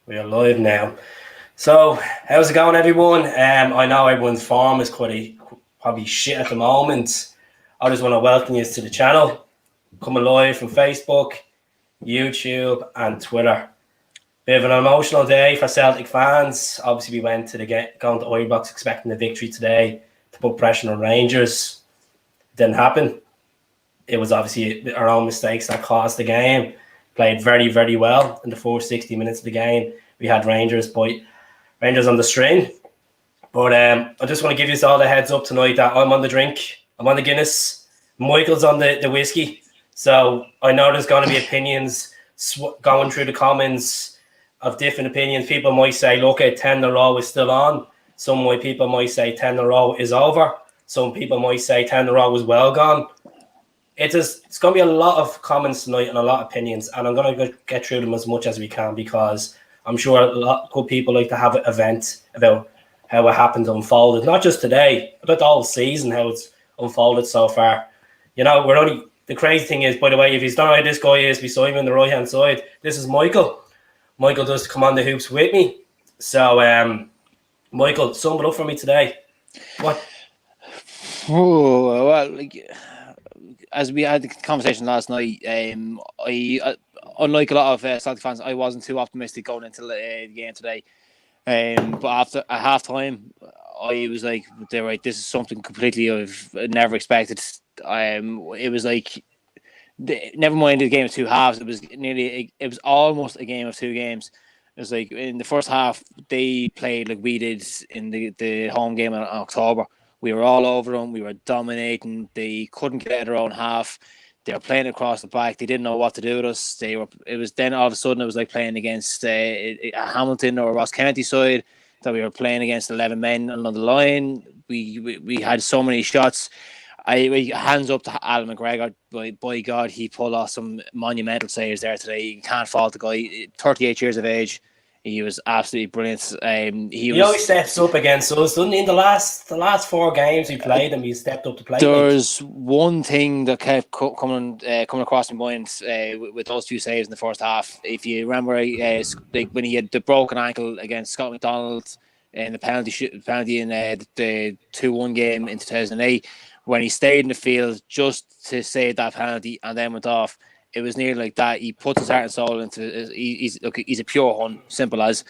We are live now. So, how's it going, everyone? I know everyone's form is probably shit at the moment. I just want to welcome you to the channel. Coming live from Facebook, YouTube, and Twitter. Bit of an emotional day for Celtic fans. Obviously, we went to going to Ibrox expecting a victory today to put pressure on Rangers. It didn't happen. It was obviously our own mistakes that caused the game. Played very, very well in the first 60 minutes of the game. We had Rangers on the string. But I just want to give you all the heads up tonight that I'm on the drink. I'm on the Guinness. Michael's on the whiskey. So I know there's going to be opinions going through the comments of different opinions. People might say, look, 10 in a row is still on. Some people might say 10 in a row is over. Some people might say 10 in a row is well gone. It's going to be a lot of comments tonight and a lot of opinions, and I'm going to get through them as much as we can because I'm sure a lot of good people like to have an event about how it happened unfolded, not just today, but the whole season, how it's unfolded so far. You know, the crazy thing is, by the way, if you don't know who this guy is beside me on the right-hand side, this is Michael. Michael does come on the hoops with me. So, Michael, sum it up for me today. What? Oh, well, as we had the conversation last night, I unlike a lot of Celtic fans, I wasn't too optimistic going into the game today. But after a half time, I was like, "They're right. This is something completely I've never expected." It was like, never mind the game of two halves. It was almost a game of two games. It was like in the first half they played like we did in the home game in October. We were all over them. We were dominating. They couldn't get out of their own half. They were playing across the back. They didn't know what to do with us. It was then all of a sudden it was like playing against a Hamilton or Ross County side that we were playing against 11 men on the line. We had so many shots. Hands up to Alan McGregor. By God, he pulled off some monumental saves there today. You can't fault the guy. 38 years of age. He was absolutely brilliant. He always steps up against us, doesn't he? In the last 4 games we played him, he stepped up to play. There's one thing that kept coming across my mind with those 2 saves in the first half. If you remember, when he had the broken ankle against Scott McDonald in the penalty in the 2-1 game in 2008, when he stayed in the field just to save that penalty and then went off. It was nearly like that. He put his heart and soul into. He's a pure Hun, simple as.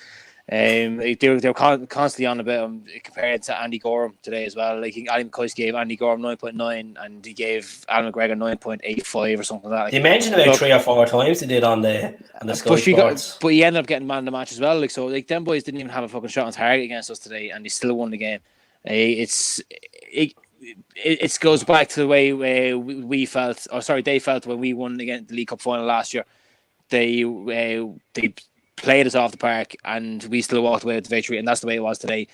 They were constantly on about him compared to Andy Gorham today as well. Like Ali McCoy gave Andy Gorham 9.9 and he gave Alan McGregor 9.85 or something like that. They mentioned about 3 or 4 times they did on the Sky Sports. But he ended up getting man of the match as well. Like so, like them boys didn't even have a fucking shot on target against us today, and they still won the game. It goes back to the way they felt when we won against the League Cup final last year. They played us off the park and we still walked away with the victory, and that's the way it was today.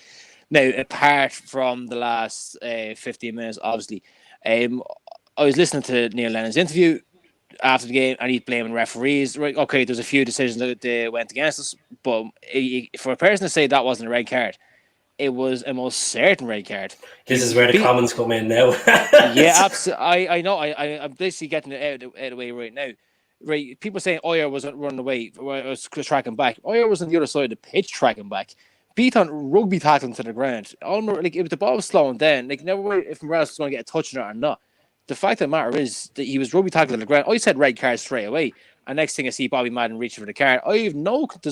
Now, apart from the last 15 minutes, obviously, I was listening to Neil Lennon's interview after the game and he's blaming referees. Right? Okay, there's a few decisions that went against us, but for a person to say that wasn't a red card, it was a most certain red card. This is where the comments come in now. Yeah, absolutely. I know. I'm basically getting it out of the way right now. Right, people saying Oyer wasn't running away, was tracking back. Oyer was on the other side of the pitch tracking back. Beaton rugby tackling to the ground. Almost like if the ball was slowing down, like never worried if Morales was going to get a touch on it or not. The fact of the matter is that he was rugby tackling to the ground. I said red card straight away. And next thing I see Bobby Madden reaching for the card. There's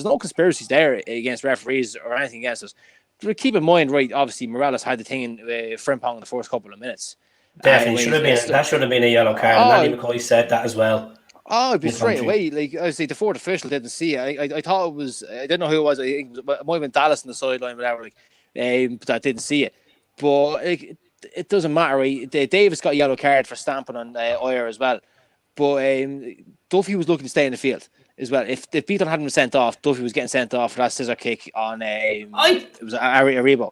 no conspiracies there against referees or anything against us. But keep in mind, right? Obviously, Morales had the thing in Frimpong in the first couple of minutes. Definitely that should have been a yellow card. And Andy McCoy said that as well. Oh, it'd be straight away. Like I say, the fourth official didn't see it. I thought it was. I didn't know who it was. I think it might have been Dallas on the sideline, whatever. But I didn't see it. But it doesn't matter. Right? Davis got a yellow card for stamping on Oyer as well. But Duffy was looking to stay in the field as well. If Beaton hadn't been sent off, Duffy was getting sent off for that scissor kick on. It was Aribo.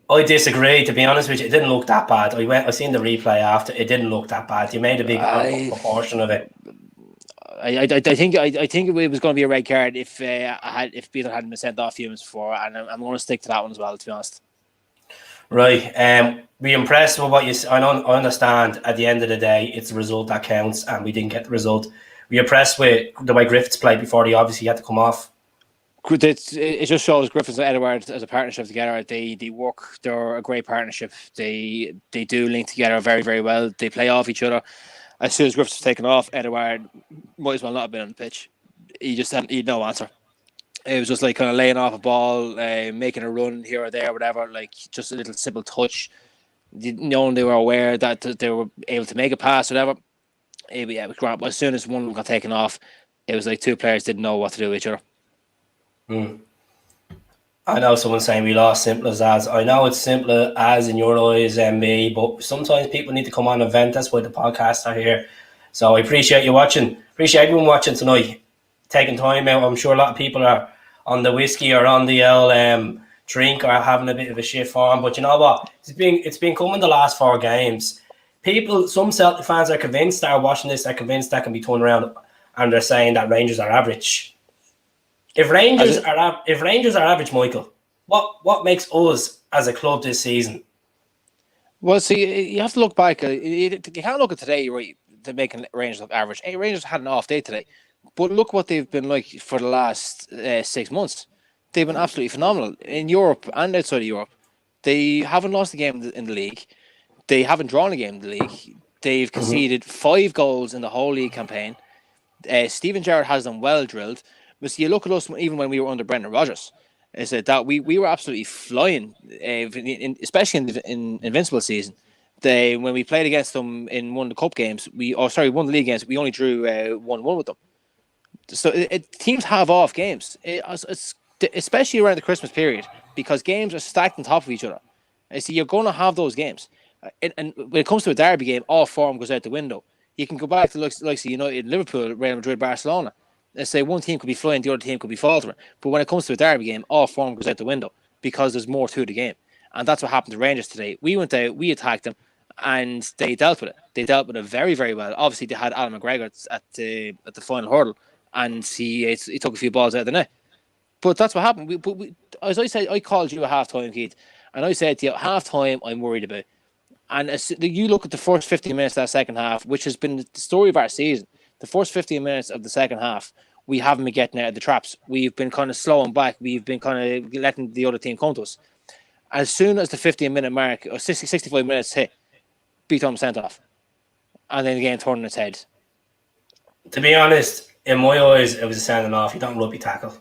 I disagree. To be honest with you, it didn't look that bad. I seen the replay after. It didn't look that bad. You made a big proportion of it. I think it was going to be a red card if Beaton hadn't been sent off a few minutes before, and I'm going to stick to that one as well, to be honest. Right. We impressed with what you. I understand. At the end of the day, it's the result that counts, and we didn't get the result. We impressed with the way Griffiths played before he obviously had to come off. It just shows Griffiths and Edward as a partnership together. They work. They're a great partnership. They do link together very, very well. They play off each other. As soon as Griffiths was taken off, Edward might as well not have been on the pitch. He had no answer. It was just like kind of laying off a ball, making a run here or there, whatever. Like just a little simple touch. Knowing they were aware that they were able to make a pass, whatever. Yeah, it was great. But as soon as one of them got taken off, it was like two players didn't know what to do with each other. I know someone's saying we lost simple as. I know it's simple as in your eyes and me, but sometimes people need to come on and vent. That's why the podcasts are here. So I appreciate you watching. Appreciate everyone watching tonight. Taking time out. I'm sure a lot of people are on the whiskey or on the drink or having a bit of a shit form. But you know what? It's been coming the last 4 games. Some Celtic fans are convinced that are watching this, are convinced that can be turned around, and they're saying that Rangers are average. If Rangers are average, Michael, what makes us as a club this season? Well, see, you have to look back. You can't look at today, right, to make Rangers look average. Hey, Rangers had an off day today, but look what they've been like for the last 6 months. They've been absolutely phenomenal in Europe and outside of Europe. They haven't lost a game in the league. They haven't drawn a game in the league. They've conceded 5 goals in the whole league campaign. Steven Gerrard has them well drilled. But see, you look at us even when we were under Brendan Rodgers. I said that we were absolutely flying, especially in Invincible season. When we played against them in one of the cup games, one of the league games, we only drew 1-1 with them. So teams have off games, especially around the Christmas period, because games are stacked on top of each other. I see you're going to have those games, and when it comes to a derby game, all form goes out the window. You can go back to like United, Liverpool, Real Madrid, Barcelona. Let's say one team could be flying, the other team could be faltering. But when it comes to a derby game, all form goes out the window because there's more to the game. And that's what happened to Rangers today. We went out, we attacked them, and they dealt with it. They dealt with it very, very well. Obviously, they had Alan McGregor at the final hurdle, and he took a few balls out of the net. But that's what happened. As I said, I called you at half-time, Keith, and I said to you, half-time, I'm worried about. And as you look at the first 15 minutes of that second half, which has been the story of our season, the first 15 minutes of the second half, we haven't been getting out of the traps. We've been kind of slowing back. We've been kind of letting the other team come to us. As soon as the 15-minute mark, or 65 minutes hit, Beaton sent off. And then the game turned on its head. To be honest, in my eyes, it was a sending off. You don't rugby tackle.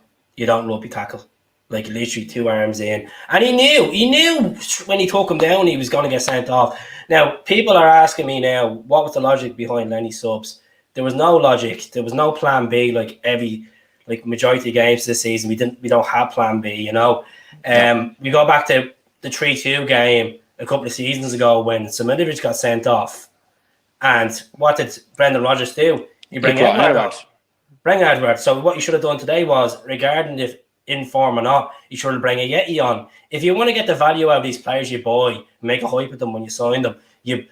Like literally 2 arms in. And he knew when he took him down, he was going to get sent off. Now, people are asking me now, what was the logic behind Lenny subs? There was no logic. There was no plan B. Like majority of games this season, we don't have plan B. You know, we go back to the 3-2 game a couple of seasons ago when Similovic got sent off, and what did Brendan Rodgers do? He bring Edward. Bring Edward. So what you should have done today was, regarding if in form or not, you should bring a Yeti on. If you want to get the value out of these players you buy, make a hype with them when you sign them. You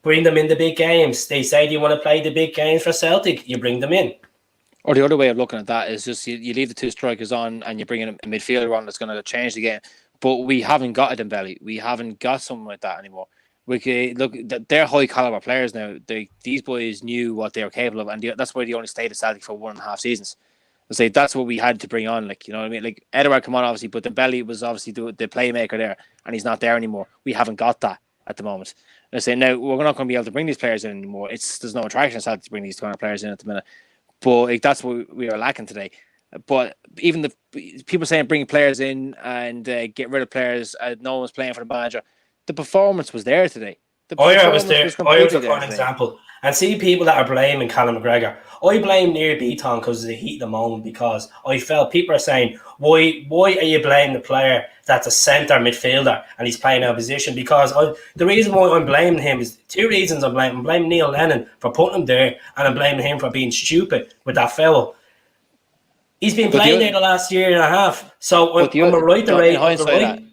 bring them in the big games. They say, do you want to play the big games for Celtic? You bring them in. Or the other way of looking at that is just you leave the 2 strikers on and you bring in a midfielder on that's going to change the game. But we haven't got a Dembele. We haven't got someone like that anymore. They're high caliber players now. These boys knew what they were capable of, and that's why they only stayed at Celtic for 1.5 seasons. I say that's what we had to bring on. Like, you know what I mean? Like, Edward come on obviously, but Dembele was obviously the playmaker there, and he's not there anymore. We haven't got that at the moment. I say now we're not going to be able to bring these players in anymore. There's no attraction to bring these kind of players in at the minute. But that's what we are lacking today. But even the people saying bring players in and get rid of players, no one's playing for the manager. The performance was there today. Oyer was there. Oyer was a fine example. And see people that are blaming Callum McGregor. I blame Near Beaton because of the heat of the moment, because I felt people are saying, why are you blaming the player that's a centre midfielder and he's playing out of position? Because the reason why I'm blaming him is 2 reasons. I'm blaming Neil Lennon for putting him there, and I'm blaming him for being stupid with that foul. He's been playing there the last year and a half. So I'm a right to rate.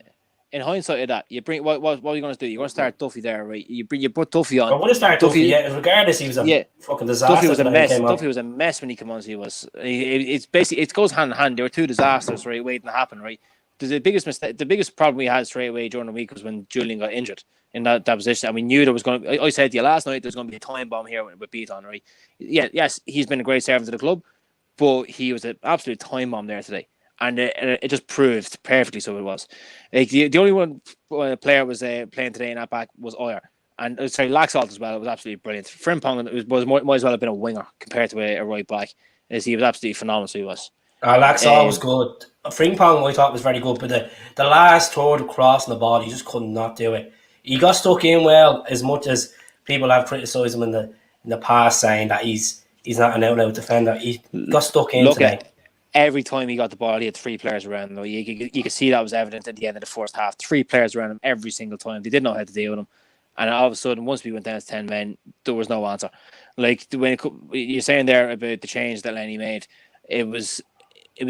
In hindsight of that, you bring what are you going to do? You're going to start Duffy there, right? You put Duffy on. I want to start Duffy. Yeah, regardless, he was a fucking disaster. Duffy was a mess. Duffy was a mess when he came on. It's basically, it goes hand in hand. There were 2 disasters, right, waiting to happen, right? The biggest mistake, the biggest problem we had straight away during the week was when Julian got injured in that position, and we knew there was going to. I said to you last night, there's going to be a time bomb here with Beaton, right? Yeah, yes, he's been a great servant to the club, but he was an absolute time bomb there today. And it just proved perfectly so it was. Like the only one player was playing today in that back was Oyer. And sorry, Laxalt as well. It was absolutely brilliant. Frimpong might as well have been a winger compared to a right back. As he was absolutely phenomenal, so he was. Laxall was good. Frimpong I thought was very good, but the last third crossing the ball, he just could not do it. He got stuck in well, as much as people have criticised him in the past, saying that he's not an out-and-out defender. He got stuck in Look today. at every time he got the ball, he had 3 players around him. You could see that was evident at the end of the first half. 3 players around him every single time. They didn't know how to deal with him. And all of a sudden, once we went down to 10 men, there was no answer. Like when you're saying there about the change that Lenny made, it was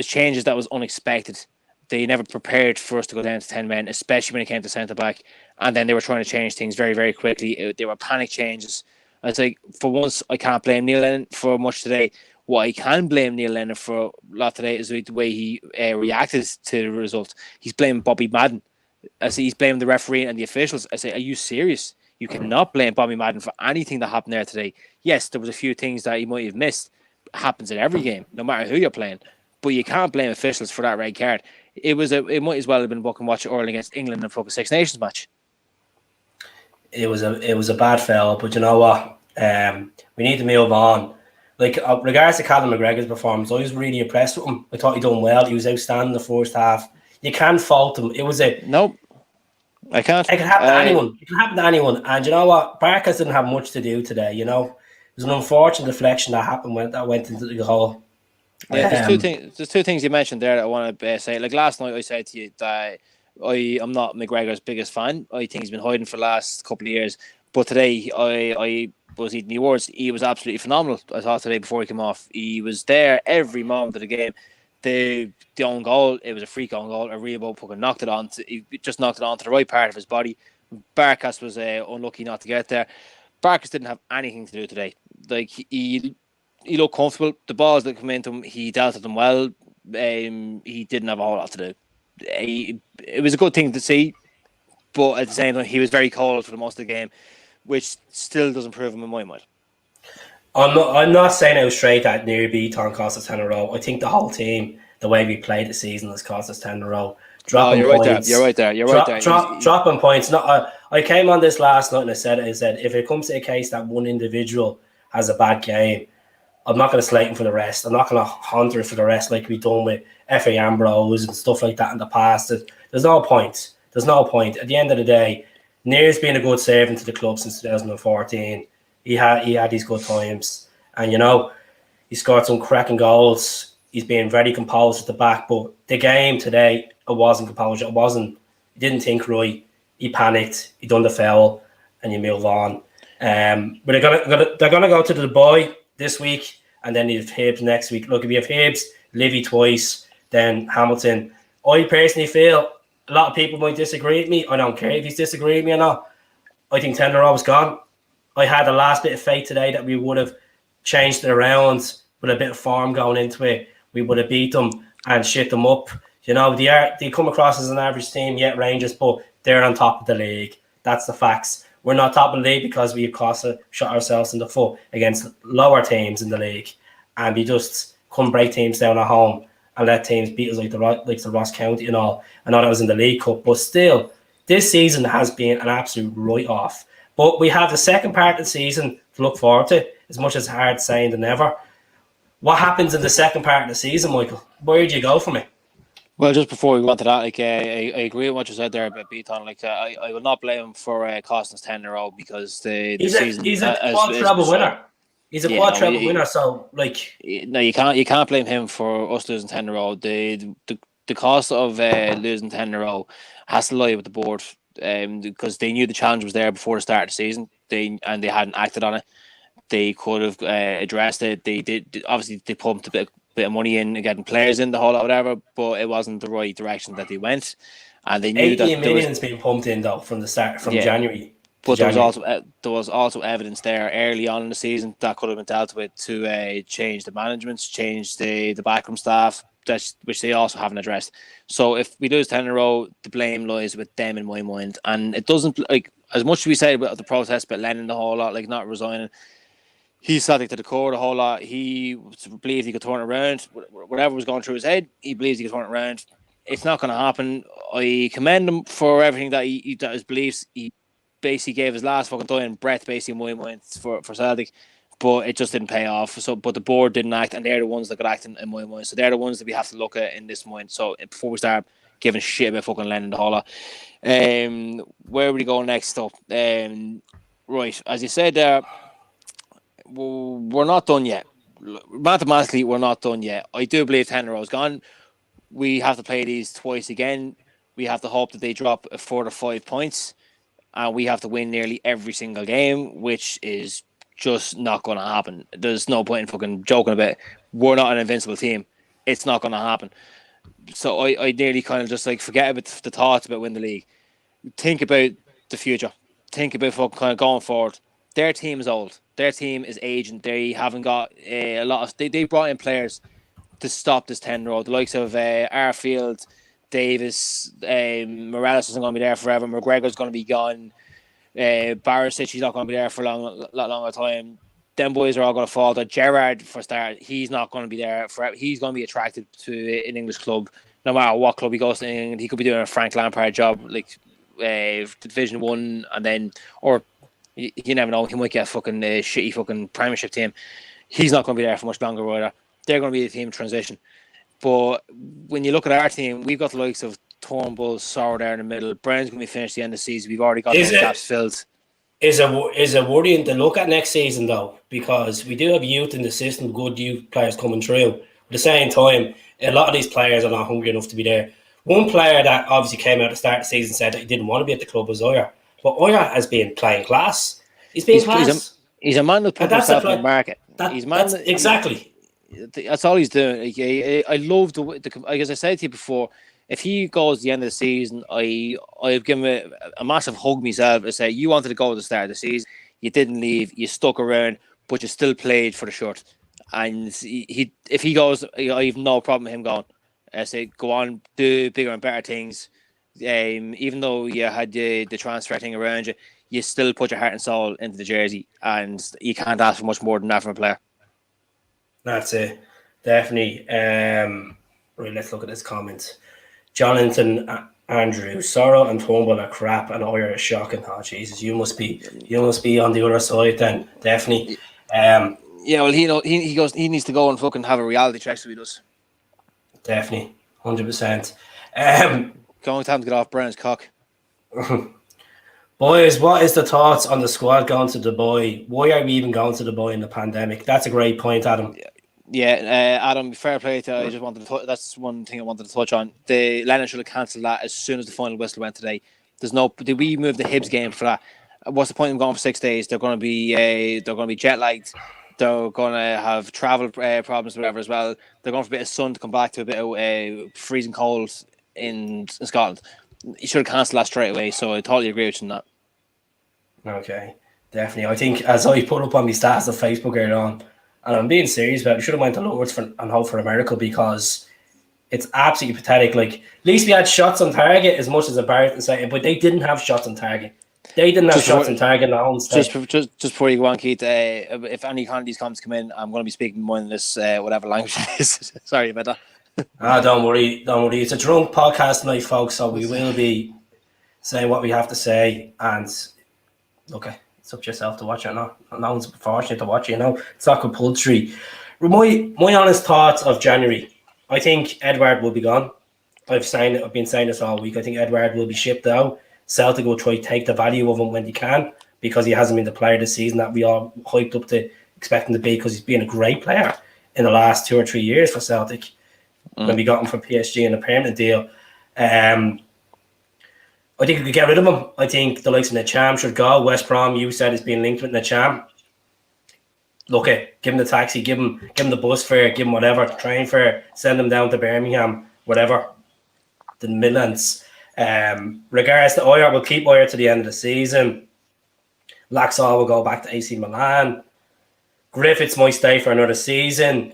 changes that was unexpected. They never prepared for us to go down to 10 men, especially when it came to centre back. And then they were trying to change things very, very quickly. They were panic changes. It's like, for once, I can't blame Neil Lennon for much today. What I can blame Neil Lennon for a lot today is the way he reacted to the result. He's blaming Bobby Madden. I say he's blaming the referee and the officials. I say, are you serious? You cannot blame Bobby Madden for anything that happened there today. Yes, there was a few things that he might have missed. It happens in every game, no matter who you're playing. But you can't blame officials for that red card. It might as well have been book and watch Ireland against England in a fucking Six Nations match. It was a bad foul, but you know what? We need to move on. Like, regards to Callum McGregor's performance, I was really impressed with him. I thought he done well. He was outstanding the first half. You can't fault him. It was nope. I can't. It can happen to anyone. It can happen to anyone. And you know what? Barkas didn't have much to do today. You know, it was an unfortunate deflection that went into the goal. Yeah, there's two things you mentioned there that I want to say. Like last night, I said to you that I'm not McGregor's biggest fan. I think he's been hiding for the last couple of years. But today, I was eating the awards. He was absolutely phenomenal. I thought today before he came off, he was there every moment of the game. The own goal, it was a freak own goal. Aribo fucking knocked it on. He just knocked it onto the right part of his body. Barkas was unlucky not to get there. Barkas didn't have anything to do today. Like he looked comfortable. The balls that come into him, he dealt with them well. He didn't have a whole lot to do. It was a good thing to see, but at the same time, he was very cold for the most of the game, which still doesn't prove him in my mind. I'm not saying I was straight that near Beaton cost us 10 in a row. I think the whole team, the way we played the season, has cost us 10 in a row. Dropping points. You're right there. Dropping points. I came on this last night and I said if it comes to a case that one individual has a bad game, I'm not going to slate him for the rest. I'm not going to hunt her for the rest like we've done with F.A. Ambrose and stuff like that in the past. There's no point. There's no point. At the end of the day, Near's been a good servant to the club since 2014. He had these good times. And, you know, he scored some cracking goals. He's been very composed at the back. But the game today, it wasn't composed. He didn't think right. He panicked. He done the foul. And you move on. But they're gonna go to the Dubai this week. And then you have Hibs next week. Look, if you have Hibs, Livy twice, then Hamilton. I personally feel a lot of people might disagree with me. I don't care if he's disagreeing with me or not. I think 10 in a row is gone. I had the last bit of faith today that we would have changed it around with a bit of form going into it. We would have beat them and shit them up. You know, they come across as an average team, yet Rangers, but they're on top of the league. That's the facts. We're not top of the league because we've shot ourselves in the foot against lower teams in the league. And we just couldn't break teams down at home and let teams beat us like the Ross County and all. I know that was in the League Cup, but still, this season has been an absolute write-off. But we have the second part of the season to look forward to, as much as hard saying than ever. What happens in the second part of the season, Michael? Where do you go from it? Well, just before we go on to that, like I agree with what you said there about Beaton. Like I will not blame him for costing us 10 in a row because the season he's a quad treble winner. He's a quad treble winner, so like no, you can't blame him for us losing 10 in a row. The cost of losing 10 in a row has to lie with the board, because they knew the challenge was there before the start of the season. They hadn't acted on it. They could have addressed it. They did. Obviously, they pumped a bit of money in, getting players in the whole lot, whatever. But it wasn't the right direction that they went, and they knew that 18 million's been pumped in though from the start January. But there was also evidence there early on in the season that could have been dealt with to change the management, change the backroom staff, which they also haven't addressed. So if we lose 10 in a row, the blame lies with them in my mind. And it doesn't, like, as much as we say about the protest, but Lennon the whole lot, like not resigning, He's Celtic to the core the whole lot. He believed he could turn it around. Whatever was going through his head, he believes he could turn it around. It's not going to happen. I commend him for everything that his beliefs. He basically gave his last fucking dying breath, basically, in my mind, for Celtic, but it just didn't pay off. So, but the board didn't act, and they're the ones that could act in my mind. So they're the ones that we have to look at in this moment. So before we start giving shit about fucking Lennon the whole lot, where would we go next up? Right, as you said there. We're not done yet. Mathematically, we're not done yet. I do believe 10 in a row is gone. We have to play these twice again. We have to hope that they drop 4 to 5 points. And we have to win nearly every single game, which is just not going to happen. There's no point in fucking joking about it. We're not an invincible team. It's not going to happen. So I nearly kind of just like forget about the thoughts about winning the league. Think about the future. Think about fucking kind of going forward. Their team is old. Their team is aging. They haven't got a lot of. They brought in players to stop this 10-year-old. The likes of Arfield, Davis, Morales isn't going to be there forever. McGregor's going to be gone. Barisic, he's not going to be there for a lot longer time. Them boys are all going to fall. Gerrard, for start, he's not going to be there forever. He's going to be attracted to an English club, no matter what club he goes to. And he could be doing a Frank Lampard job, like Division 1, and then or. You never know. He might get a fucking shitty fucking Premiership team. He's not going to be there for much longer either. They're going to be a team transition. But when you look at our team, we've got the likes of Turnbull, Sorrow there in the middle. Brown's going to be finished at the end of the season. We've already got those gaps filled. Is it worrying to look at next season though? Because we do have youth in the system, good youth players coming through. At the same time, a lot of these players are not hungry enough to be there. One player that obviously came out at the start of the season said that he didn't want to be at the club was Oyer. But Oyer has been playing class. He's been class. He's a man that put himself in the market. Exactly. That's all he's doing. I love the as I said to you before, if he goes at the end of the season, I've given him a massive hug myself and say, you wanted to go at the start of the season, you didn't leave, you stuck around, but you still played for the shirt. And if he goes, I have no problem with him going. I say, go on, do bigger and better things. Even though you had the transfer thing around you, you still put your heart and soul into the jersey, and you can't ask for much more than that from a player. That's it, definitely. Right, let's look at this comment. Jonathan Andrew, Sorrow and Turnbull are crap, and Oyer is shocking. Oh Jesus, you must be on the other side then, definitely. Yeah, well, he goes. He needs to go and fucking have a reality check, so he does. Definitely, 100%. Going time to get off Brown's cock. Boys, what is the thoughts on the squad going to Dubai? Why are we even going to Dubai in the pandemic? That's a great point, Adam. Yeah, Adam, fair play to you. I just wanted to that's one thing I wanted to touch on. The Lennon should have cancelled that as soon as the final whistle went today. Did we move the Hibs game for that? What's the point of them going for 6 days? They're going to be jet lagged. They're going to have travel problems, whatever, as well. They're going for a bit of sun to come back to a bit of freezing cold in Scotland. You should have cancelled that straight away. So I totally agree with you on that. Okay, definitely. I think as I put up on my stats on Facebook earlier on, and I'm being serious about it, we should have went to Lords and hope for a miracle, because it's absolutely pathetic. Like, at least we had shots on target, as much as embarrassing to say, but they didn't have shots on target. They didn't have shots on target in the home state. Just before you go on, Keith, if any of these comments come in, I'm going to be speaking more in this whatever language it is. Sorry about that. Don't worry. It's a drunk podcast tonight, folks, so we will be saying what we have to say. And look, it's up to yourself to watch it or not. No one's fortunate to watch it, It's not compulsory. My honest thoughts of January, I think Edouard will be gone. I've been saying this all week. I think Edouard will be shipped out. Celtic will try to take the value of him when they can, because he hasn't been the player this season that we all hyped up to expect him to be, because he's been a great player in the last 2 or 3 years for Celtic. When we got him from PSG in a permanent deal. I think we could get rid of him. I think the likes of Nacham should go. West Brom, you said, is being linked with Nacham. Look at, give him the taxi, give him the bus fare, give him whatever, train fare, send him down to Birmingham, whatever. The Midlands. Regards to Oyer, we'll keep Oyer to the end of the season. Laxall will go back to AC Milan. Griffiths might stay for another season.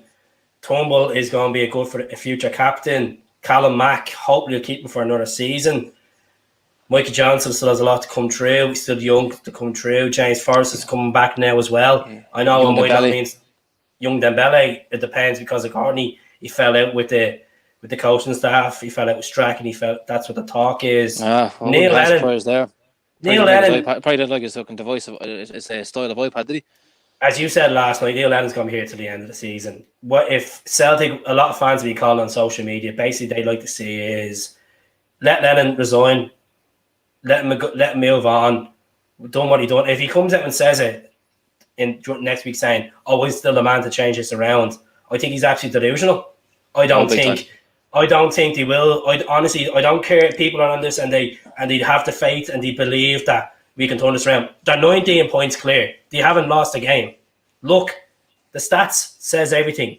Turnbull is going to be a future captain. Callum Mack, hopefully will keep him for another season. Mikey Johnson still has a lot to come through. He's still young to come through. James Forrest is coming back now as well. Yeah. I know Young it might not Dembele. mean young Dembele. It depends because of Courtney. He fell out with the coaching staff. He fell out with Strack, and he felt that's what the talk is. I wouldn't Neil be Lennon. surprised there. Neil Lennon. Probably didn't like his fucking device. His style of iPad, did he? As you said last night, Neil Lennon's come here to the end of the season. What if Celtic? A lot of fans will be calling on social media. Basically, they'd like to see is let Lennon resign, let him move on. Done what he done. If he comes out and says it in next week, saying, "Oh, he's still the man to change this around," I think he's absolutely delusional. I don't think they will. I don't care if people are on this and they have the faith and they believe that we can turn this around. They're 19 points clear. They haven't lost a game. Look, the stats says everything.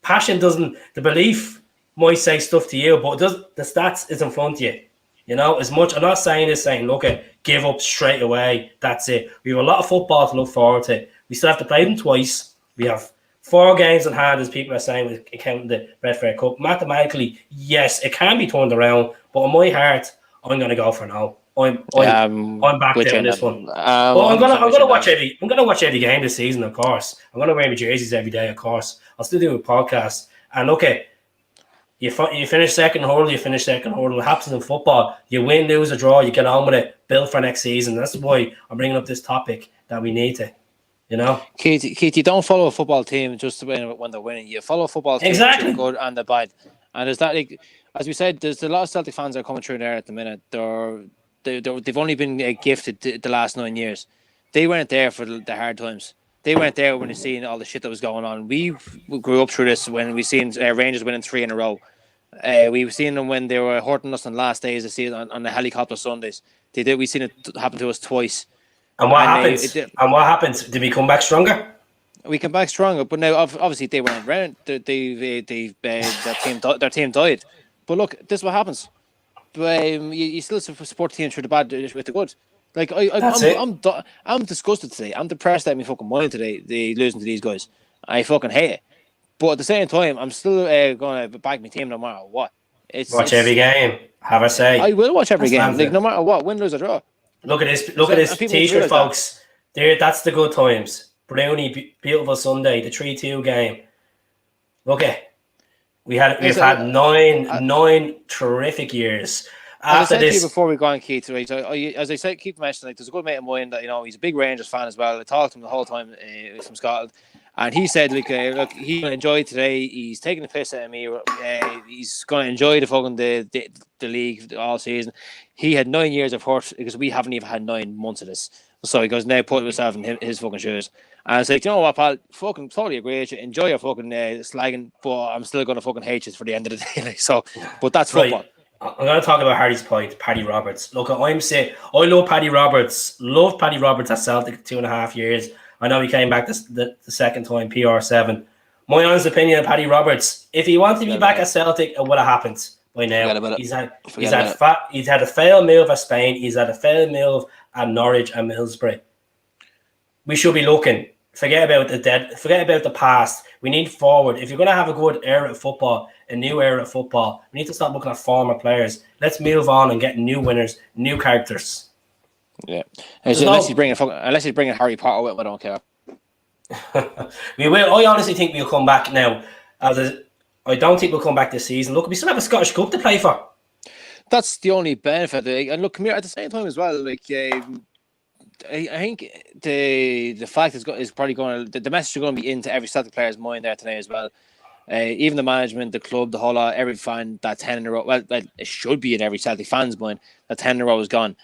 Passion doesn't. The belief might say stuff to you, but the stats is in front of you. You know, as much. I'm not saying this saying, look, give up straight away. That's it. We have a lot of football to look forward to. We still have to play them twice. We have 4 games in hand, as people are saying, with counting the Betfair Cup. Mathematically, yes, it can be turned around, but in my heart, I'm going to go for no. I'm back there on this one. Well, I'm gonna watch every game this season, of course. I'm gonna wear my jerseys every day, of course. I'll still do a podcast. And okay, you finish second hurdle, It happens in football. You win, lose, or draw. You get on with it. Build for next season. That's why I'm bringing up this topic that we need to. You know, Keith, you don't follow a football team just to win when they're winning. You follow a football team exactly. the good and the bad. And there's that, like, as we said, there's a lot of Celtic fans that are coming through there at the minute. They've only been gifted the last 9 years. They weren't there for the hard times. They weren't there when they seen all the shit that was going on. We grew up through this when we seen Rangers winning 3 in a row. We've seen them when they were hurting us on the last days of the season on the helicopter Sundays. We seen it happen to us twice. And what happens? Did we come back stronger? We come back stronger, but now obviously they weren't around. Their team died. But look, this is what happens. You still support the team through the bad with the good. Like I'm disgusted today. I'm depressed out of my fucking mind today. They losing to these guys. I fucking hate it. But at the same time, I'm still going to back my team no matter what. Watch every game. Have a say. I will watch every game. Like no matter what, win, lose or draw. Look at this T-shirt, folks. There, that's the good times. Brownie, beautiful Sunday, the 3-2 game. Look at. We've had nine terrific years. After as I said this, to you before we go on, Keith, right? As I said, keep mentioning, like, there's a good mate of mine that he's a big Rangers fan as well. I talked to him the whole time from Scotland, and he said, look, he's going to enjoy today. He's taking the piss out of me. He's going to enjoy the fucking the league all season. He had 9 years of hurt because we haven't even had 9 months of this. So he goes, now put himself in his fucking shoes. And I was like, you know what, pal? Fucking totally agree with you. Enjoy your fucking slagging, but I'm still going to fucking hate you for the end of the day. Like, so, but that's football. Right. I'm going to talk about Harry's point, Paddy Roberts. Look, I'm saying, I love Paddy Roberts. Loved Paddy Roberts at Celtic 2.5 years. I know he came back the second time, PR7. My honest opinion of Paddy Roberts, if he wanted to be back at Celtic, it would have happened by now. He's had a failed move at Spain. He's had a failed move at Norwich and Middlesbrough. We should be looking. Forget about the past. We need forward. If you're going to have a good era of football, a new era of football, we need to stop looking at former players. Let's move on and get new winners, new characters. Yeah. Unless he's bringing Harry Potter with him, I don't care. We will. I honestly think we'll come back now. I don't think we'll come back this season. Look, we still have a Scottish Cup to play for. That's the only benefit. And look, come here, at the same time as well, like, I think the fact is probably going to, the message is going to be into every Celtic player's mind there today as well. Even the management, the club, the whole lot, every fan that 10 in a row, well, it should be in every Celtic fan's mind that 10 in a row is gone.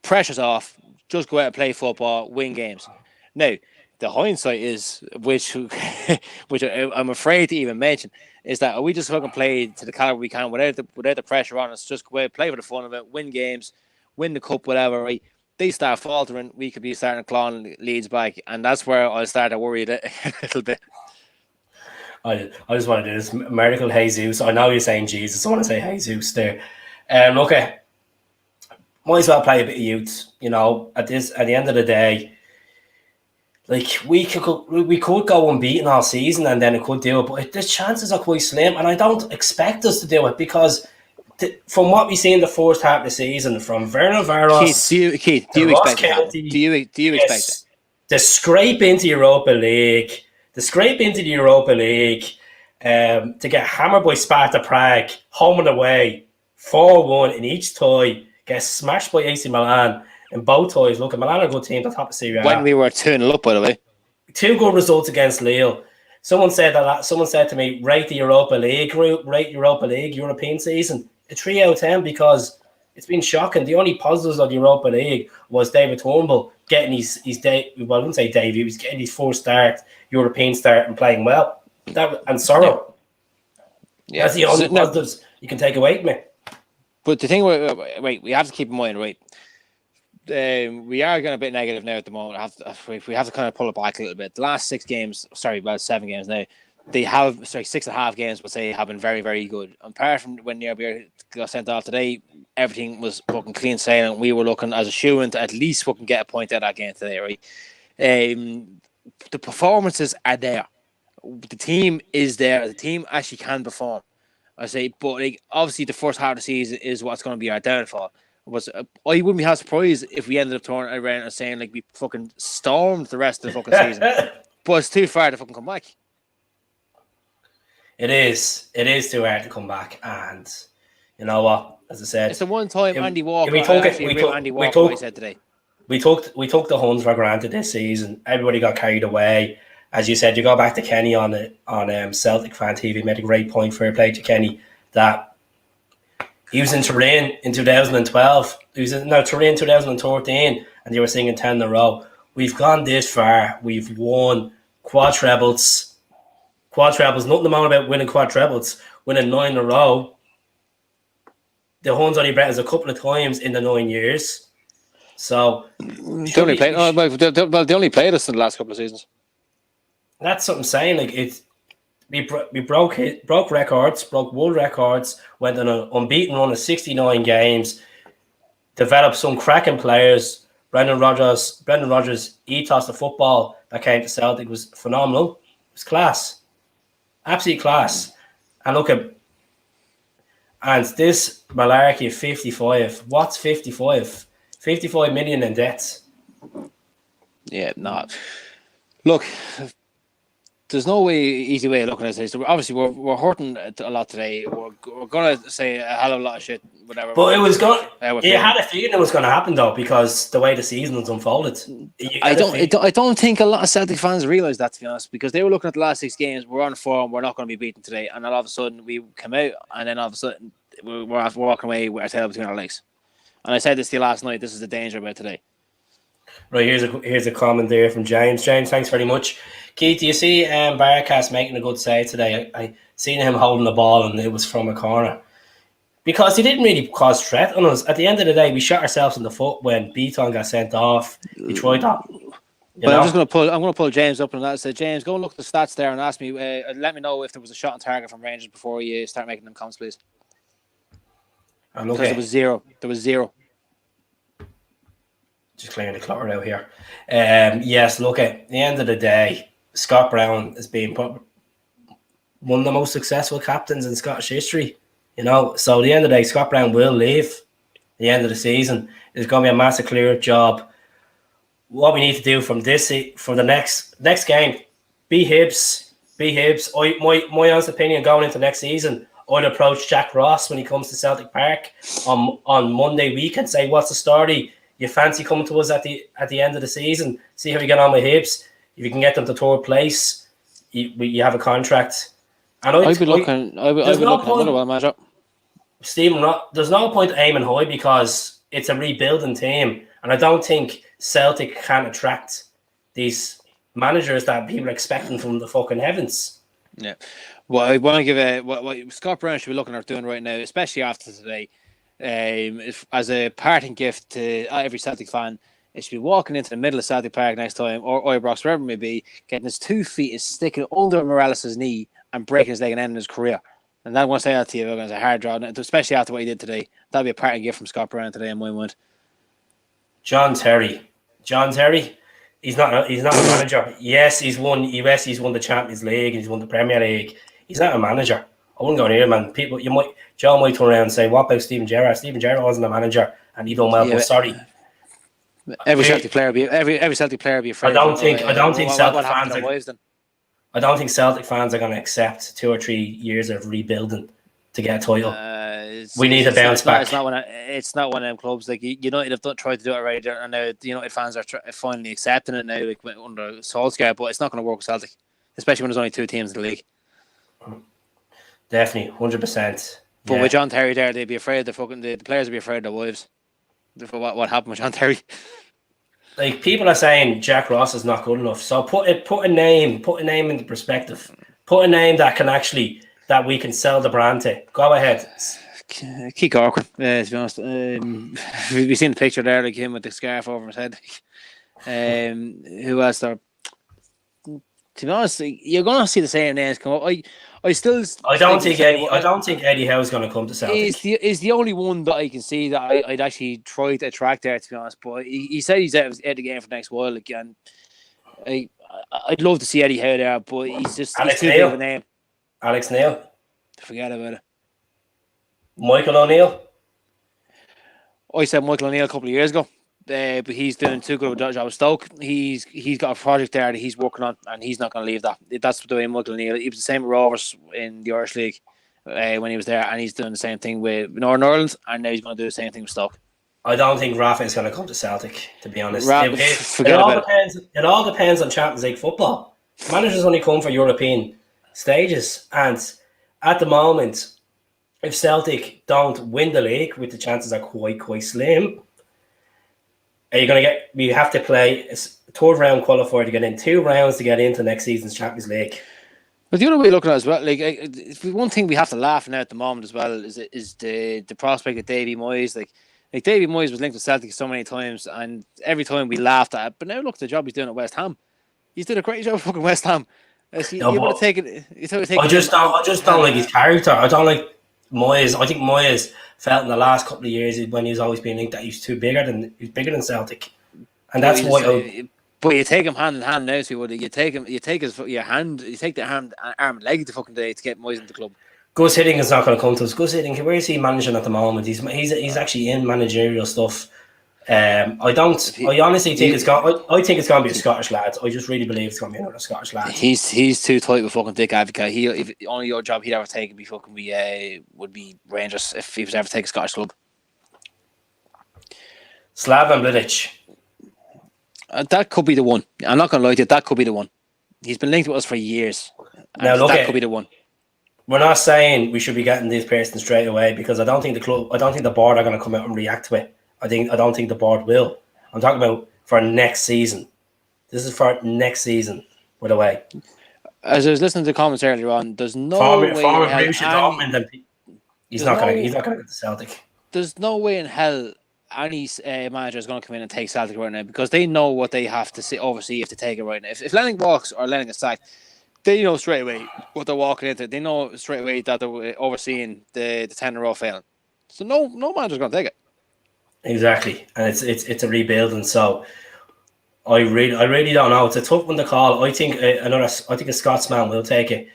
Pressure's off. Just go out and play football, win games. Now, the hindsight is, which I'm afraid to even mention, is that we just fucking play to the caliber we can without the pressure on us. Just go out, play for the fun of it, win games, win the cup, whatever, right? They start faltering, we could be starting clawing leads back, and that's where I start to worry a little bit. I just want to do this miracle Jesus. I know you're saying Jesus. I want to say Jesus there. Okay, might as well play a bit of youth. At the end of the day, like we could go unbeaten all season and then it could do it, but the chances are quite slim, and I don't expect us to do it because from what we see in the first half of the season, from Vernon Varos, Keith, do you Ross expect it to happen? County, Do you expect it? the scrape into Europa League, to get hammered by Sparta Prague, home and away, 4-1 in each tie, get smashed by AC Milan in both ties. Look, Milan are a good team, the top of Serie A. When we were 2-0 up, by the way. 2 good results against Lille. Someone said to me, rate the Europa League European season a 3 out of 10 because it's been shocking. The only positives of the Europa League was David Turnbull getting his I wouldn't say debut, he was getting his first European start and playing well. And Sorrow. Yeah. That's the only positives you can take away from it. But the thing, wait, we have to keep in mind, right? We are going a bit negative now at the moment. We have to kind of pull it back a little bit. The last 7 games now, they have 6.5 games, but say have been very, very good. Apart from when Nearby got sent off today, everything was fucking clean sailing. We were looking as a shoo-in to at least fucking get a point out of that game today, right? The performances are there. The team is there. The team actually can perform. I say, but obviously the first half of the season is what's going to be our downfall. I wouldn't be surprised if we ended up turning around and saying we fucking stormed the rest of the fucking season. But it's too far to fucking come back. It is too hard to come back, and you know what? As I said, it's the one time Andy Walker. We took the Huns for granted this season. Everybody got carried away. As you said, you go back to Kenny on Celtic Fan TV, made a great point. Fair play to Kenny that. He was in Turin in 2012. He was in Turin 2013, and they were singing 10 in a row. We've gone this far. We've won quad trebles. Nothing more about winning quad trebles. Winning 9 in a row. The Huns only beat us a couple of times in the 9 years. So they only played us in the last couple of seasons. That's what I'm saying. We broke records, broke world records, went on an unbeaten run of 69 games, developed some cracking players. Brendan Rodgers' ethos of football that came to Celtic was phenomenal. It was class. Absolute class. And look at this malarkey of 55. What's 55? 55 million in debts. Yeah, no. Look, there's no easy way of looking at this. Obviously, we're hurting a lot today. We're going to say a hell of a lot of shit, whatever. But it was going. You had a feeling it was going to happen though, because the way the season was unfolded. I don't think a lot of Celtic fans realise that, to be honest, because they were looking at the last 6 games. We're on form. We're not going to be beaten today, and then all of a sudden we come out, and then all of a sudden we're walking away with our tail between our legs. And I said this to you last night. This is the danger about today. Right, here's a comment there from James. James, thanks very much. Keith, do you see Barkas making a good save today? I seen him holding the ball and it was from a corner. Because he didn't really cause threat on us. At the end of the day, we shot ourselves in the foot when Beaton got sent off. Detroit that. I'm going to pull James up on that. So James, go and look at the stats there and ask me. Let me know if there was a shot on target from Rangers before you start making them comments, please. Because there was zero. Just clearing the clutter out here. Yes, look, at the end of the day, Scott Brown has been one of the most successful captains in Scottish history. So at the end of the day, Scott Brown will leave at the end of the season. It's going to be a massive clear job. What we need to do from the next game, be Hibs. My honest opinion going into next season, I'd approach Jack Ross when he comes to Celtic Park on Monday week and say, what's the story? You fancy coming to us at the end of the season? See how you get on with Hibs. If you can get them to third place, you have a contract. And I'd be looking. Stephen, there's no point aiming high because it's a rebuilding team, and I don't think Celtic can attract these managers that people are expecting from the fucking heavens. Yeah. Well, I want to give what Scott Brown should be looking at doing right now, especially after today. As a parting gift to every Celtic fan, it should be walking into the middle of Celtic Park next time, or Ibrox, wherever it may be, getting his 2 feet is sticking under Morales' knee and breaking his leg and ending his career. And I want to say that to you, it's a hard draw, especially after what he did today. That'd be a parting gift from Scott Brown today in my mind. John Terry, he's not a manager. Yes, he's won the Champions League and he's won the Premier League. He's not a manager. I wouldn't go near him. Man, Joe might turn around and say, "What about Steven Gerrard? Steven Gerrard wasn't a manager, and he done well." Yeah, But sorry, every Celtic player be I afraid of don't think what Celtic happened to fans their are. wives then. I don't think Celtic fans are going to accept 2 or 3 years of rebuilding to get a title. We need to bounce back. It's not one of them clubs like United have tried to do it right, and now the United fans are finally accepting it now, like under Solskjaer. But it's not going to work with Celtic, especially when there's only 2 teams in the league. Definitely, 100%. But with John Terry there, they'd be afraid. The players would be afraid of their wives. For what happened with John Terry? Like, people are saying Jack Ross is not good enough. So put a name into perspective. Put a name that we can sell the brand to. Go ahead. Keith Corcoran, to be honest. We've seen the picture there, like him with the scarf over his head. Who else there? To be honest, you're going to see the same names come up. I don't think Eddie Howe is going to come to Celtic. Is the only one that I can see that I'd actually try to attract there, to be honest. But he said he's out of the game for the next while again. I'd love to see Eddie Howe there, but he's too big of a name. Alex Neil. Forget about it. Michael O'Neill. I said Michael O'Neill a couple of years ago. But he's doing too good a job with Stoke. He's got a project there that he's working on, and he's not going to leave that. That's the way Michael O'Neill. He was the same with Rovers in the Irish League when he was there, and he's doing the same thing with Northern Ireland, and now he's going to do the same thing with Stoke. I don't think Rafa is going to come to Celtic, to be honest. It all depends on Champions League football. Managers only come for European stages, and at the moment, if Celtic don't win the league, which the chances are quite slim, we have to play a third round qualifier to get in, 2 rounds to get into next season's Champions League. But the other way of looking at it as well, like one thing we have to laugh at the moment as well is the prospect of Davy Moyes. Like Davy Moyes was linked to Celtic so many times, and every time we laughed at it. But now look at the job he's doing at West Ham. He's doing a great job at fucking West Ham. I just don't like his character. I don't like Moyes. I think Moyes felt in the last couple of years when he's always been linked that he's bigger than Celtic, and that's why. But you take him hand in hand now, so you take your hand, you take the arm and leg to fucking day to get Moyes into the club. Gus Hiddink is not going to come to us. Gus Hiddink, where is he managing at the moment? He's actually in managerial stuff. I honestly think it's going to be a Scottish lad. I just really believe it's going to be another Scottish lad. He's too tight with fucking Dick Advocaat. If only your job he'd ever take would be Rangers if he was ever take a Scottish club. Slaven Bilic. That could be the one. I'm not going to lie to you. That could be the one. He's been linked with us for years. Now that could be the one. We're not saying we should be getting this person straight away, because I don't think the board are going to come out and react to it. I don't think the board will. I'm talking about for next season. This is for next season. By the way, as I was listening to the comments earlier on, there's no way he's not going to get to Celtic. There's no way in hell any manager is going to come in and take Celtic right now, because they know what they have to oversee if they take it right now. If Lennon walks or Lennon is sacked, they know straight away what they're walking into. They know straight away that they're overseeing the 10 in a row failing. So no manager's going to take it. Exactly, and it's a rebuilding. So I really don't know. It's a tough one to call. I think a Scotsman will take it.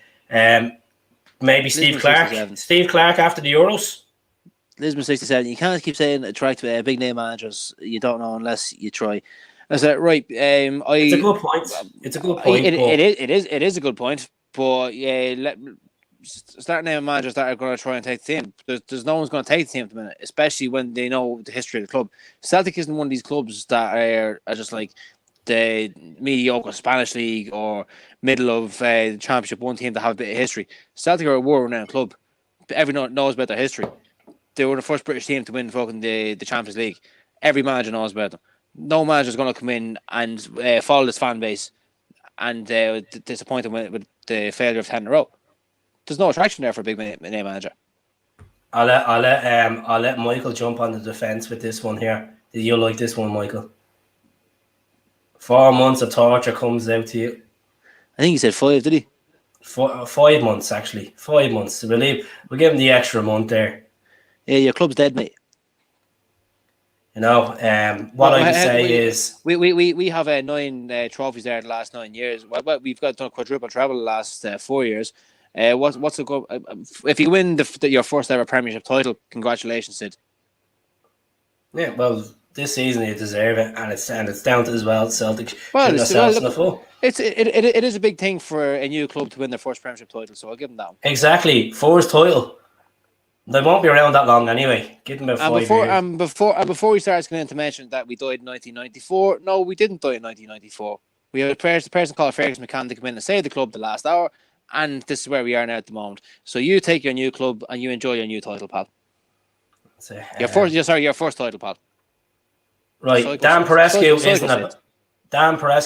Maybe Steve Clark. Steve Clark after the Euros. Lisbon 67. You can't keep saying attract big name managers. You don't know unless you try. I said right. It's a good point. It is a good point. But yeah, start naming managers that are going to try and take the team. There's no one's going to take the team at the minute, especially when they know the history of the club. Celtic isn't one of these clubs that are just like the mediocre Spanish league or middle of the championship one team that have a bit of history. Celtic are a world-renowned club. Everyone knows about their history. They were the first British team to win fucking the Champions League. Every manager knows about them. No manager is going to come in and follow this fan base and disappoint them with the failure of 10 in a row. There's no attraction there for a big name manager. I'll let Michael jump on the defence with this one here. Did you like this one, Michael? 4 months of torture comes out to you. I think he said 5, did he? 5 months, actually. 5 months. We'll give him the extra month there. Yeah, your club's dead, mate. You know, what I would say is we have 9 trophies there the last 9 years. Well, we've done a quadruple treble the last 4 years. What's a good if you win your first ever Premiership title? Congratulations, Sid. Yeah, well, this season you deserve it, and it's down to as well. Celtic Well, shooting themselves in the foot. It is a big thing for a new club to win their first Premiership title, so I'll give them that one. Exactly, first title. They won't be around that long anyway. Give them about 5 years. Before we start going to mention that we died in 1994, no, we didn't die in 1994. We had a person called Fergus McCann to come in and save the club the last hour, and this is where we are now at the moment. So you take your new club and you enjoy your new title, pal. Your first title, pal. Right, Dan Perescu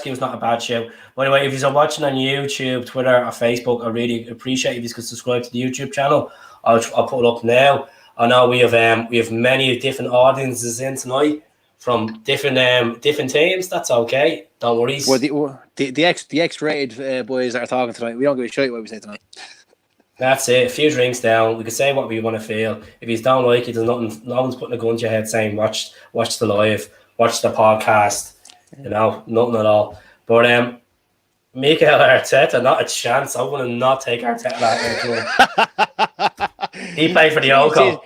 is not a bad show. By the way, if you're watching on YouTube, Twitter, or Facebook, I really appreciate if you could subscribe to the YouTube channel. I'll put it up now. I know we have many different audiences in tonight from different teams. That's okay. Don't worry. Well, the X-rated boys that are talking tonight. We don't give a shit what we say tonight. That's it. A few drinks down. We can say what we want to feel. If you don't like it, there's nothing. No one's putting a gun to your head saying watch the live, watch the podcast. You know, nothing at all. But Mikel Arteta, not a chance. I want to not take Arteta out. He played for the Oko.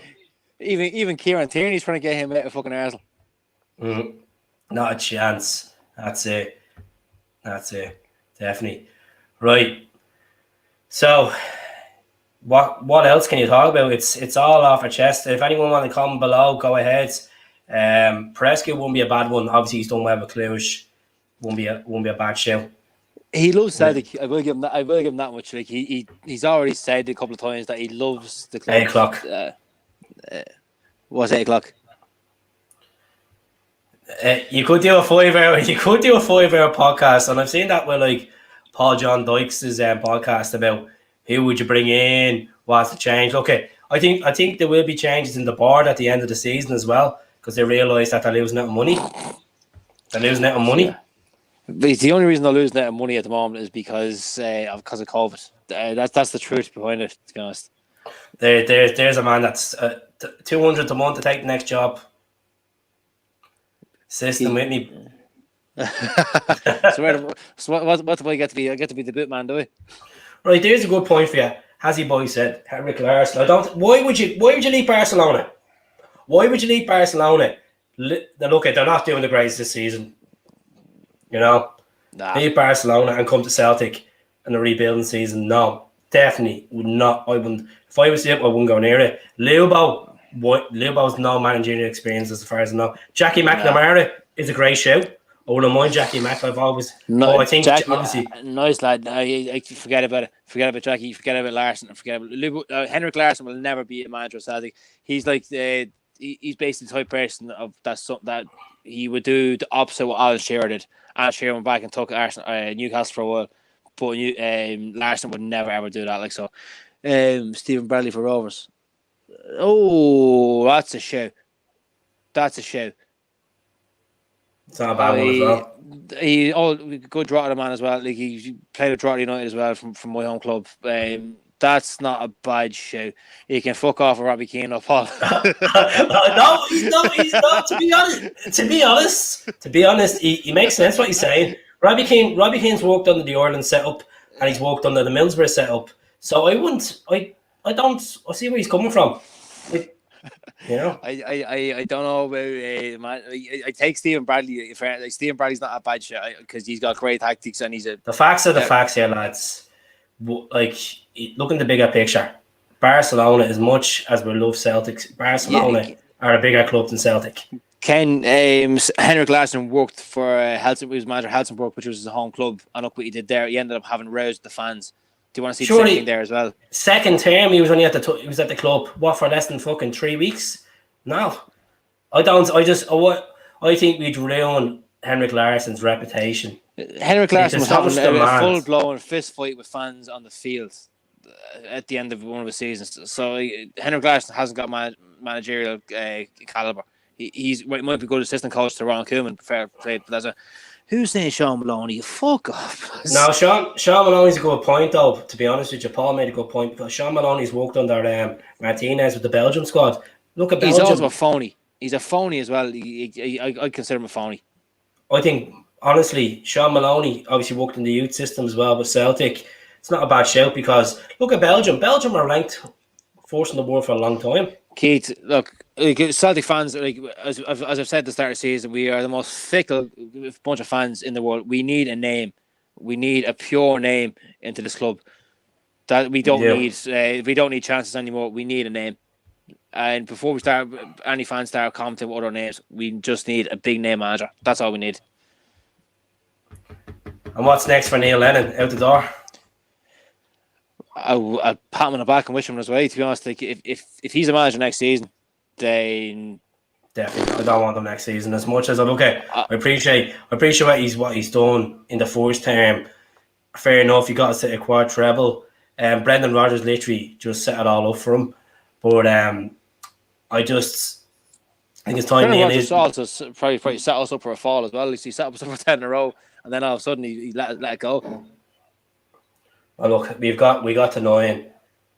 Even Kieran Tierney's trying to get him out of fucking Arsenal. Not a chance. That's it. Definitely. Right. So, what else can you talk about? It's all off our chest. If anyone want to comment below, go ahead. Perescu won't be a bad one. Obviously, he's done well with Cluj. Won't be a bad show. He loves Celtic. I will give him that much. Like he's already said a couple of times that he loves the club. 8 o'clock. What's 8 o'clock? You could do a 5 hour. You could do a 5 hour podcast, and I've seen that with like Paul John Dykes' podcast about who would you bring in, what's the change. Okay, I think there will be changes in the board at the end of the season as well because they realise that they're losing out on money. Yeah. But the only reason they're losing out on money at the moment is because of COVID. That's the truth behind it. To be honest, there's a man that's $200 a month to take the next job. System with me. So what do I get to be? I get to be the boot man, do I? Right, there's a good point for you. Has he boy said Henrik Larsson? Why would you leave Barcelona? Why would you leave Barcelona? Look, they're not doing the greatest this season. You know, leave Barcelona and come to Celtic in a rebuilding season. No, definitely would not. I wouldn't. If I was him, I wouldn't go near it. Lubo's no managerial experience as far as I know. Jackie McNamara is a great show. I wouldn't mind Jackie Mac. I've always. I think Jackie, obviously nice lad. I forget about it. Forget about Jackie. Forget about Larsson. Forget about Henrik Larsson will never be a manager of Celtic. He's like he's basically the type of person of that he would do the opposite of what Alan Shearer did. Alan Shearer went back and took Newcastle for a while, but Larsson would never ever do that. Like so, Stephen Bradley for Rovers. Oh, that's a show. It's not a bad one as well. Good draw to the man as well. Like he played with Drogheda United as well from my home club. That's not a bad show. He can fuck off with Robbie Keane or Paul. No, he's not. To be honest, he makes sense what he's saying. Robbie Keane's worked under the Ireland setup and he's worked under the Middlesbrough setup. So I see where he's coming from. You know, I don't know about man. I take Stephen Bradley. Stephen Bradley's not a bad shot because he's got great tactics and he's a. The facts are the facts here, lads. Like look in the bigger picture. Barcelona, as much as we love Celtic, Barcelona are a bigger club than Celtic. Ken Henrik Larsson worked for Helsingborg. He was manager of Helsingborg, which was his home club, and look what he did there. He ended up having roused the fans. Do you want to see the same thing there as well? Second term, he was only at the club. What, for less than fucking 3 weeks? No, I don't. I think we'd ruin Henrik Larsson's reputation. Henrik Larsson was having a full-blown fist fight with fans on the field at the end of one of his seasons. So Henrik Larsson hasn't got managerial caliber. He might be a good assistant coach to Ron Koeman. Fair play, but that's who's saying Sean Maloney? Fuck off. No, Sean Maloney's a good point, though. To be honest with you, Paul made a good point because Sean Maloney's worked under Martinez with the Belgium squad. Look at Belgium. He's also a phony. He's a phony as well. I consider him a phony. I think, honestly, Sean Maloney obviously worked in the youth system as well with Celtic. it's not a bad shout because look at Belgium. Belgium are ranked first in the world for a long time. Keith, look, Celtic fans, as I've said at the start of the season, we are the most fickle bunch of fans in the world. We need a name. We need a pure name into this club. That we don't need chances anymore. We need a name. And before we start, any fans start commenting with other names, we just need a big name manager. That's all we need. And what's next for Neil Lennon? Out the door? I'll pat him on the back and wish him his way. To be honest, like if he's a manager next season, then definitely I don't want him next season. As much as I appreciate what he's done in the first term. Fair enough, you got to a quad treble. Brendan Rodgers literally just set it all up for him. But I think it's time. Brendan Rodgers also probably set us up for a fall as well. At least he set us up for 10 in a row, and then all of a sudden he let it go. Well, look, we got to 9.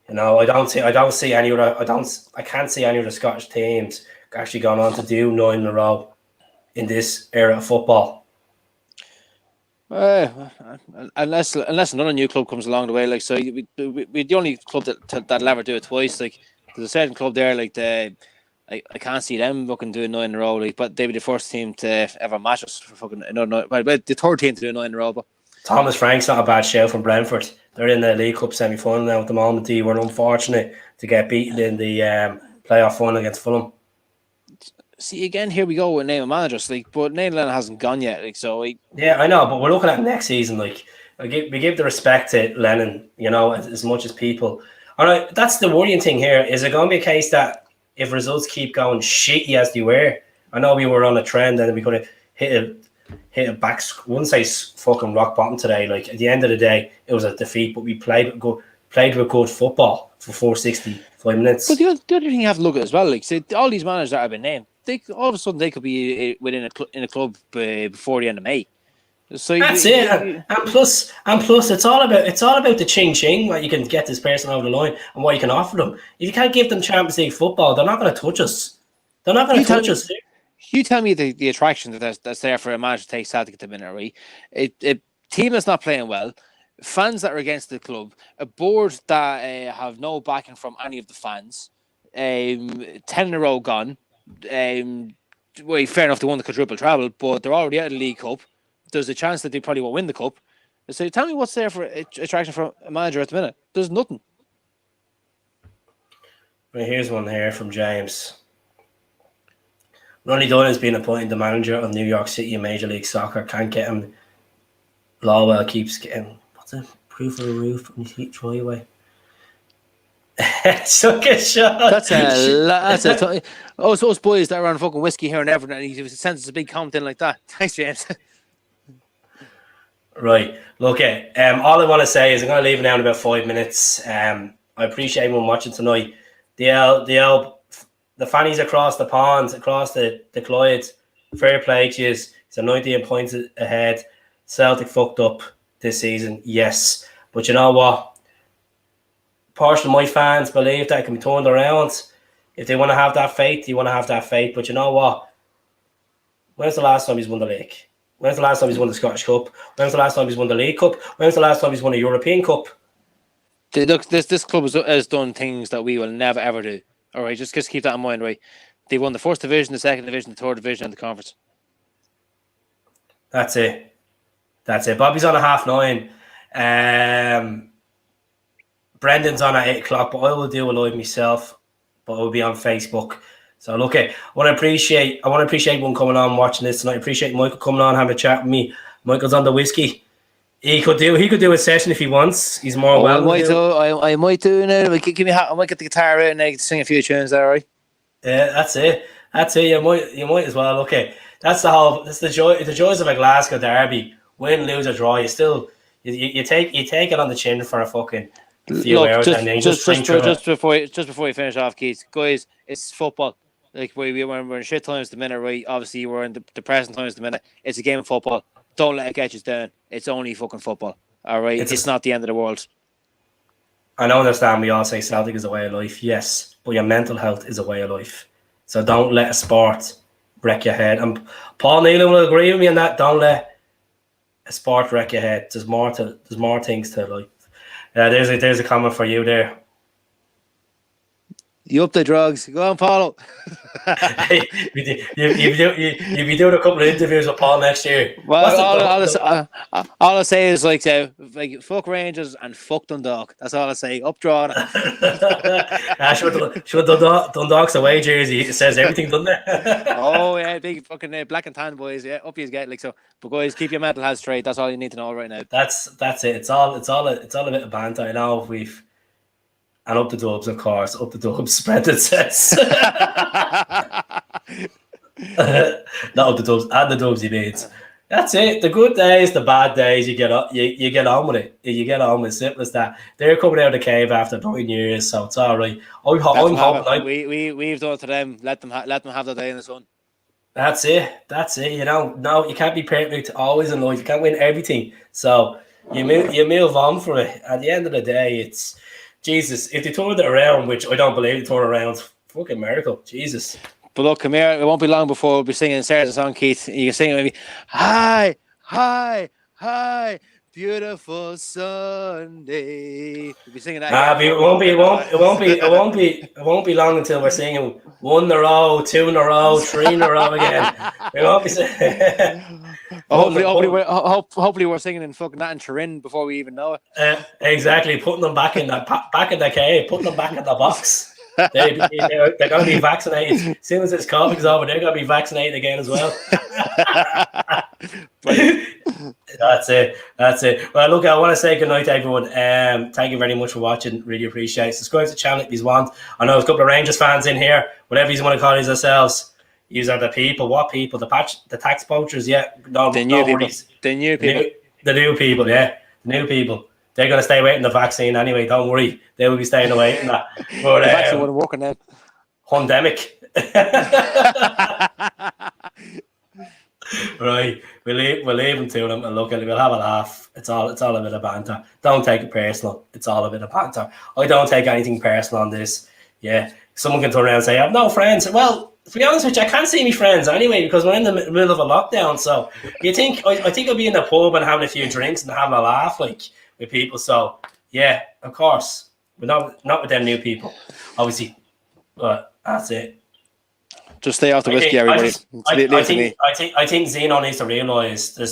You know, I can't see any other Scottish teams actually going on to do 9 in a row in this era of football. Unless another new club comes along the way, like so, we're the only club that'll ever do it twice. Like there's a certain club there, like I can't see them fucking doing 9 in a row. Like, but they'd be the first team to ever match us for fucking another 9. But the third team to do 9 in a row. But Thomas Frank's not a bad shout from Brentford. They're in the League Cup semi-final now at the moment. They were unfortunate to get beaten in the playoff final against Fulham. See, again, here we go with name of managers. Like, but Neil Lennon hasn't gone yet. Like, so yeah, I know, but we're looking at next season. Like, we give the respect to Lennon, you know, as much as people. And that's the worrying thing here. Is it going to be a case that if results keep going shitty as they were, I know we were on a trend and we could have hit a back, wouldn't say fucking rock bottom today. Like at the end of the day, it was a defeat, but we played with good football for 465 minutes. But the other thing you have to look at as well, like say all these managers that have been named, all of a sudden they could be within a club before the end of May. So that's it, and plus, it's all about the ching what you can get this person over the line and what you can offer them. If you can't give them Champions League football, they're not going to touch us. They're not going to touch us. You tell me the attraction that's there for a manager to take Celtic at the minute, right? A team that's not playing well, fans that are against the club, a board that have no backing from any of the fans, 10 in a row gone. Well, fair enough, they won the quadruple treble, but they're already out of the League Cup. There's a chance that they probably won't win the cup. So tell me what's there for attraction for a manager at the minute. There's nothing. Well, here's one here from James. Ronnie Dunn has been appointed the manager of New York City in Major League Soccer. Can't get him. Lawwell keeps getting what's it? Proof of the roof when you keep throwing away. Suck a shot. That's a it's those boys that are on fucking whiskey here and everything, and he sends us a big comment in like that. Thanks, James. Right. Look, all I want to say is I'm going to leave it now in about 5 minutes. I appreciate everyone watching tonight. The fannies across the ponds, across the Clyde, fair play to you. It's 19 points ahead. Celtic fucked up this season, yes. But you know what? Partial of my fans believe that it can be turned around. If they want to have that faith, you want to have that faith. But you know what? When's the last time he's won the league? When's the last time he's won the Scottish Cup? When's the last time he's won the League Cup? When's the last time he's won a European Cup? Look, this club has done things that we will never ever do. All right, just keep that in mind, right? They won the first division, the second division, the third division, and the conference. That's it. Bobby's on at 9:30. Brendan's on at 8 o'clock, but I will do a live myself. But it will be on Facebook. So look, I want to appreciate everyone coming on watching this tonight. I appreciate Michael coming on having a chat with me. Michael's on the whiskey. He could do a session if he wants. He's more welcome. I might do it. I might get the guitar out and I can sing a few tunes there, right? Yeah, that's it. You might as well. Okay, that's the joys of a Glasgow derby. Win, lose or draw, you still you take it on the chin for a fucking few hours and then just before you finish off, Keith, guys, it's football. Like we're in shit times at the minute, right? Obviously, we're in the present times at the minute. It's a game of football. Don't let it get you down. It's only fucking football. All right, it's not the end of the world. I understand. We all say Celtic is a way of life, yes, but your mental health is a way of life. So don't let a sport wreck your head. And Paul Nealon will agree with me on that. Don't let a sport wreck your head. There's more things to life. There's a comment for you there. You up the drugs? Go on, Paulo. You'll be doing a couple of interviews with Paul next year. Well, all I say is like fuck Rangers and fuck Dundalk. That's all I say. Up draw. Sure, Dundalk's away jersey. It says everything, doesn't it? Oh yeah, big fucking black and tan boys. Yeah, up you get like so. But guys, keep your mental health straight. That's all you need to know right now. That's it. It's all a bit of banter. I know and up the Dubs, of course. Up the Dubs, spread it says. Not up the Dubs, and the Dubs he means. That's it. The good days, the bad days, you get on with it. You get on with it. Simple as that. They're coming out of the cave after 9 years, so it's all right. I'm hoping we've done it to them. Let them have their day in the sun. That's it. You know, no, you can't be perfect always in life. You can't win everything. So you move on from it. At the end of the day, it's Jesus. If they turned it around, which I don't believe they turned around, it's fucking miracle. Jesus. But look, come here. It won't be long before we'll be singing Sarah's song, Keith. You can sing it maybe. Hi, hi, hi, beautiful Sunday. We'll be singing that. It won't be long until we're singing 1 in a row, 2 in a row, 3 in a row again. We won't be singing. Hopefully we're singing in fucking that in Turin before we even know it. Exactly, putting them back in the cave, putting them back in the box. They're going to be vaccinated. As soon as this COVID's over, they're going to be vaccinated again as well. That's it. Well, look, I want to say good night to everyone. Thank you very much for watching. Really appreciate it. Subscribe to the channel if you want. I know there's a couple of Rangers fans in here. Whatever you want to call these yourselves. These are the people. What people? The tax poachers? Yeah. No, the new people. The new people. The new people, yeah. The new people. They're going to stay waiting the vaccine anyway. Don't worry. They will be staying away from that. But, the vaccine wouldn't work on them. Pandemic. Right. We'll leave them to them and look at it. We'll have a laugh. It's all a bit of banter. Don't take it personal. It's all a bit of banter. I don't take anything personal on this. Yeah. Someone can turn around and say, I have no friends. Well, to be honest with you, I can't see my friends anyway because we're in the middle of a lockdown. So I think I'll be in the pub and having a few drinks and having a laugh with people. So yeah, of course. But not with them new people, obviously. But that's it. Just stay off the whiskey, everybody. I think Zeno needs to realise there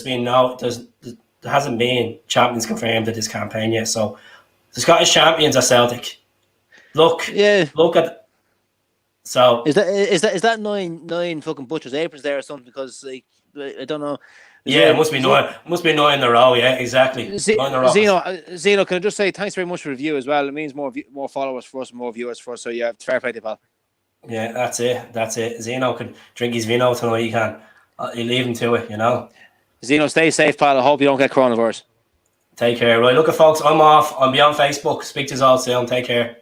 hasn't been champions confirmed at this campaign yet. So the Scottish champions are Celtic. Look at. So is that nine fucking butchers' aprons there or something? Because like I don't know. It must be nine. Must be 9 in a row. Yeah, exactly. Zeno, can I just say thanks very much for the review as well? It means more followers for us, more viewers for us. So yeah, fair play to pal. Yeah, that's it. Zeno can drink his vino tonight. He can. You leave him to it, you know. Zeno, stay safe, pal. I hope you don't get coronavirus. Take care. Right, look at folks. I'm off. I'll be on Facebook. Speak to you all soon. Take care.